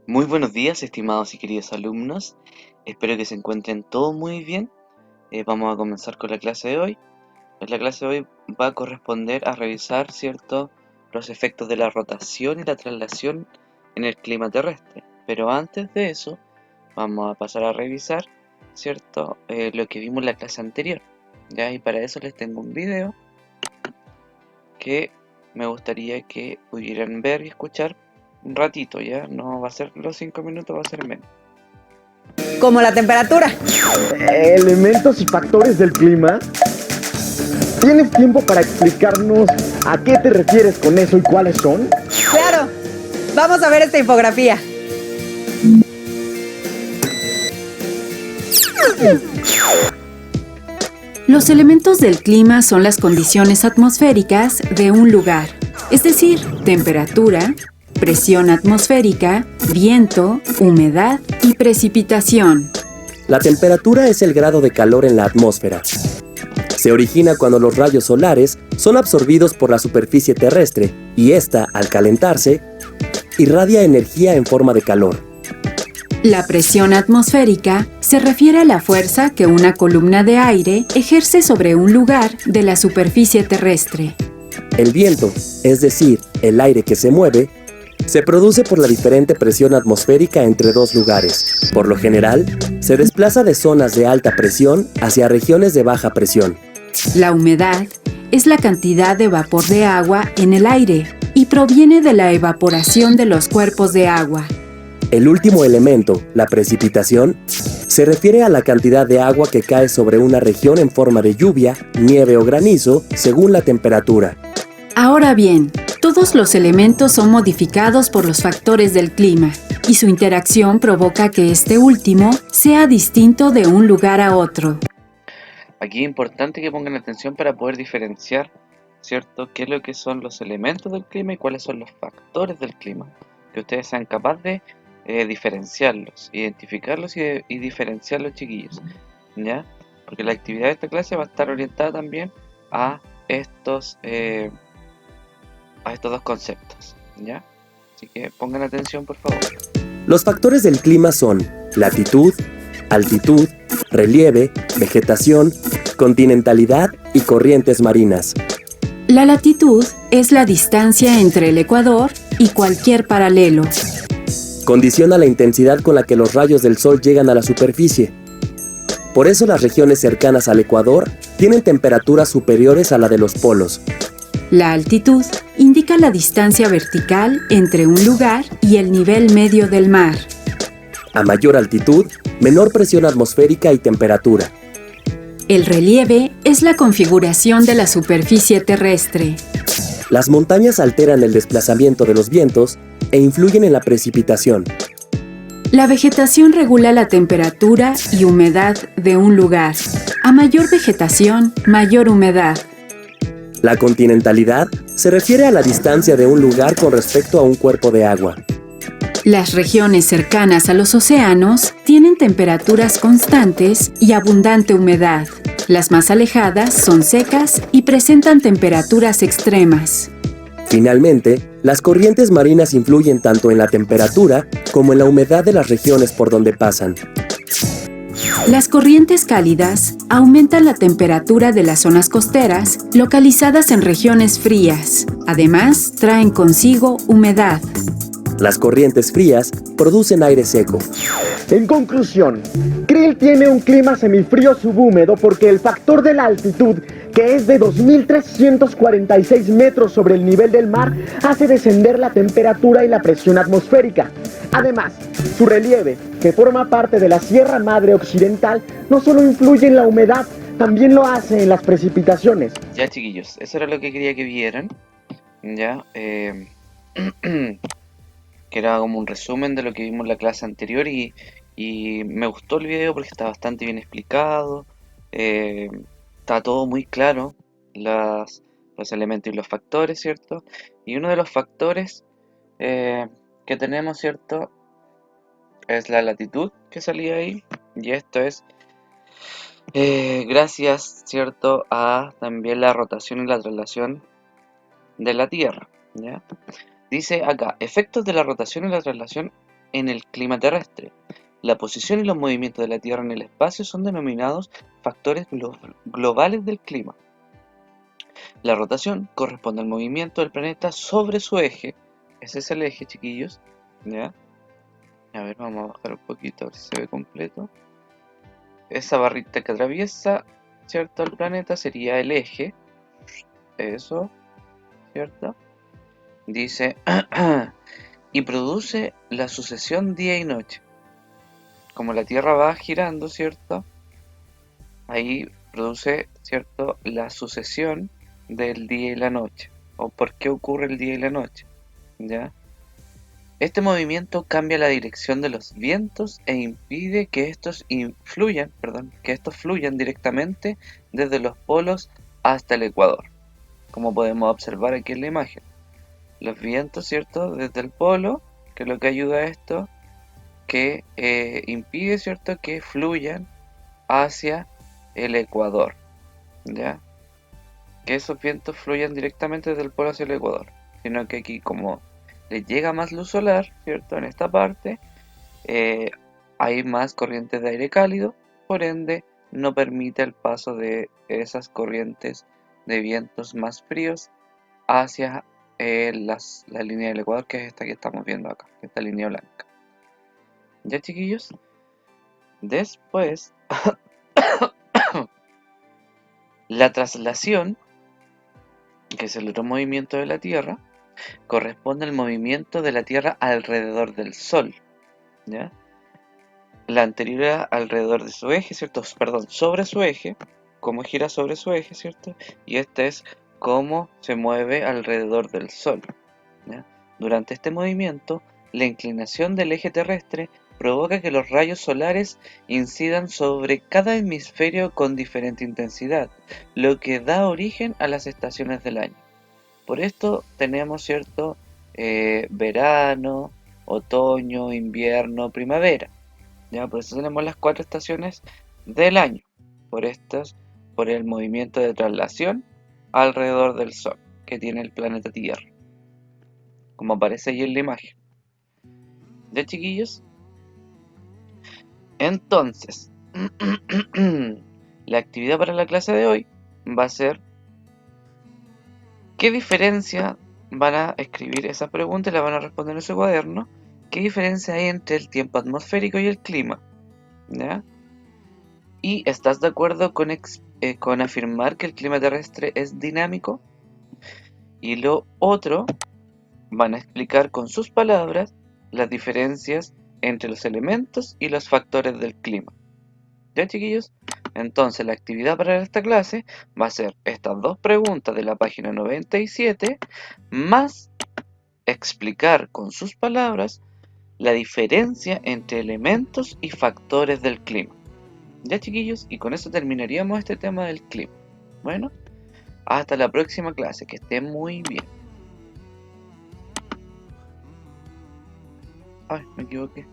Muy buenos días, estimados y queridos alumnos. Espero que se encuentren todos muy bien. Vamos a comenzar con la clase de hoy. La clase de hoy va a corresponder a revisar, ¿cierto?, los efectos de la rotación y la traslación en el clima terrestre. Pero antes de eso, vamos a pasar a revisar, ¿cierto?, lo que vimos en la clase anterior. ¿Ya? Y para eso les tengo un video que me gustaría que pudieran ver y escuchar un ratito, ¿ya? No va a ser los 5 minutos, va a ser menos. Como la temperatura. Elementos y factores del clima. ¿Tienes tiempo para explicarnos a qué te refieres con eso y cuáles son? Claro. Vamos a ver esta infografía. Los elementos del clima son las condiciones atmosféricas de un lugar, es decir, temperatura, presión atmosférica, viento, humedad y precipitación. La temperatura es el grado de calor en la atmósfera. Se origina cuando los rayos solares son absorbidos por la superficie terrestre y ésta, al calentarse, irradia energía en forma de calor. La presión atmosférica se refiere a la fuerza que una columna de aire ejerce sobre un lugar de la superficie terrestre. El viento, es decir, el aire que se mueve, se produce por la diferente presión atmosférica entre dos lugares. Por lo general, se desplaza de zonas de alta presión hacia regiones de baja presión. La humedad es la cantidad de vapor de agua en el aire y proviene de la evaporación de los cuerpos de agua. El último elemento, la precipitación, se refiere a la cantidad de agua que cae sobre una región en forma de lluvia, nieve o granizo, según la temperatura. Ahora bien, todos los elementos son modificados por los factores del clima, y su interacción provoca que este último sea distinto de un lugar a otro. Aquí es importante que pongan atención para poder diferenciar, ¿cierto?, qué es lo que son los elementos del clima y cuáles son los factores del clima. Que ustedes sean capaces de diferenciarlos, identificarlos y diferenciarlos, chiquillos, ¿ya? Porque la actividad de esta clase va a estar orientada también a estos dos conceptos, ¿ya? Así que pongan atención, por favor. Los factores del clima son latitud, altitud, relieve, vegetación, continentalidad y corrientes marinas. La latitud es la distancia entre el ecuador y cualquier paralelo. Condiciona la intensidad con la que los rayos del sol llegan a la superficie. Por eso las regiones cercanas al ecuador tienen temperaturas superiores a la de los polos. La altitud indica la distancia vertical entre un lugar y el nivel medio del mar. A mayor altitud, menor presión atmosférica y temperatura. El relieve es la configuración de la superficie terrestre. Las montañas alteran el desplazamiento de los vientos e influyen en la precipitación. La vegetación regula la temperatura y humedad de un lugar. A mayor vegetación, mayor humedad. La continentalidad se refiere a la distancia de un lugar con respecto a un cuerpo de agua. Las regiones cercanas a los océanos tienen temperaturas constantes y abundante humedad. Las más alejadas son secas y presentan temperaturas extremas. Finalmente, las corrientes marinas influyen tanto en la temperatura como en la humedad de las regiones por donde pasan. Las corrientes cálidas aumentan la temperatura de las zonas costeras localizadas en regiones frías. Además, traen consigo humedad. Las corrientes frías producen aire seco. En conclusión, Krill tiene un clima semifrío subhúmedo porque el factor de la altitud, que es de 2.346 metros sobre el nivel del mar, hace descender la temperatura y la presión atmosférica. Además, su relieve, que forma parte de la Sierra Madre Occidental, no solo influye en la humedad, también lo hace en las precipitaciones. Ya, chiquillos, eso era lo que quería que vieran, ya, que era como un resumen de lo que vimos en la clase anterior y me gustó el video porque está bastante bien explicado, está todo muy claro, los elementos y los factores, ¿cierto? Y uno de los factores que tenemos, ¿cierto?, es la latitud que salía ahí, y esto es Gracias, ¿cierto?, a también la rotación y la traslación de la Tierra, ¿ya? Dice acá, efectos de la rotación y la traslación en el clima terrestre. La posición y los movimientos de la Tierra en el espacio son denominados factores globales del clima. La rotación corresponde al movimiento del planeta sobre su eje. Ese es el eje, chiquillos, ¿ya? A ver, vamos a bajar un poquito, a ver si se ve completo. Esa barrita que atraviesa, ¿cierto?, el planeta sería el eje. Eso, ¿cierto? Dice, y produce la sucesión día y noche. Como la Tierra va girando, ¿cierto? Ahí produce, ¿cierto?, la sucesión del día y la noche. O por qué ocurre el día y la noche, ¿ya? Este movimiento cambia la dirección de los vientos e impide que estos fluyan directamente desde los polos hasta el ecuador, como podemos observar aquí en la imagen. Los vientos, ¿cierto?, desde el polo, que es lo que ayuda a esto, que impide, ¿cierto?, que fluyan hacia el ecuador, ¿ya? Que esos vientos fluyan directamente desde el polo hacia el ecuador, sino que aquí, como les llega más luz solar, ¿cierto?, en esta parte, hay más corrientes de aire cálido, por ende no permite el paso de esas corrientes de vientos más fríos hacia la línea del ecuador, que es esta que estamos viendo acá, esta línea blanca. ¿Ya, chiquillos? Después, la traslación, que es el otro movimiento de la Tierra, corresponde al movimiento de la Tierra alrededor del Sol, ¿ya? La anterior era alrededor de su eje, ¿cierto? Perdón, sobre su eje, cómo gira sobre su eje, ¿cierto? Y este es cómo se mueve alrededor del Sol, ¿ya? Durante este movimiento, la inclinación del eje terrestre provoca que los rayos solares incidan sobre cada hemisferio con diferente intensidad, lo que da origen a las estaciones del año. Por esto tenemos, ¿cierto?, verano, otoño, invierno, primavera, ¿ya? Por eso tenemos las 4 estaciones del año, por el movimiento de traslación alrededor del Sol que tiene el planeta Tierra, como aparece ahí en la imagen. ¿Ya, chiquillos? Entonces, la actividad para la clase de hoy va a ser ¿qué diferencia? Van a escribir esa pregunta y la van a responder en su cuaderno. ¿Qué diferencia hay entre el tiempo atmosférico y el clima? ¿Ya? ¿Y estás de acuerdo con afirmar que el clima terrestre es dinámico? Y lo otro, van a explicar con sus palabras las diferencias entre los elementos y los factores del clima. ¿Ya, chiquillos? Entonces la actividad para esta clase va a ser estas 2 preguntas de la página 97 más explicar con sus palabras la diferencia entre elementos y factores del clima. Ya, chiquillos, y con eso terminaríamos este tema del clima. Bueno, hasta la próxima clase, que estén muy bien. Ay, me equivoqué.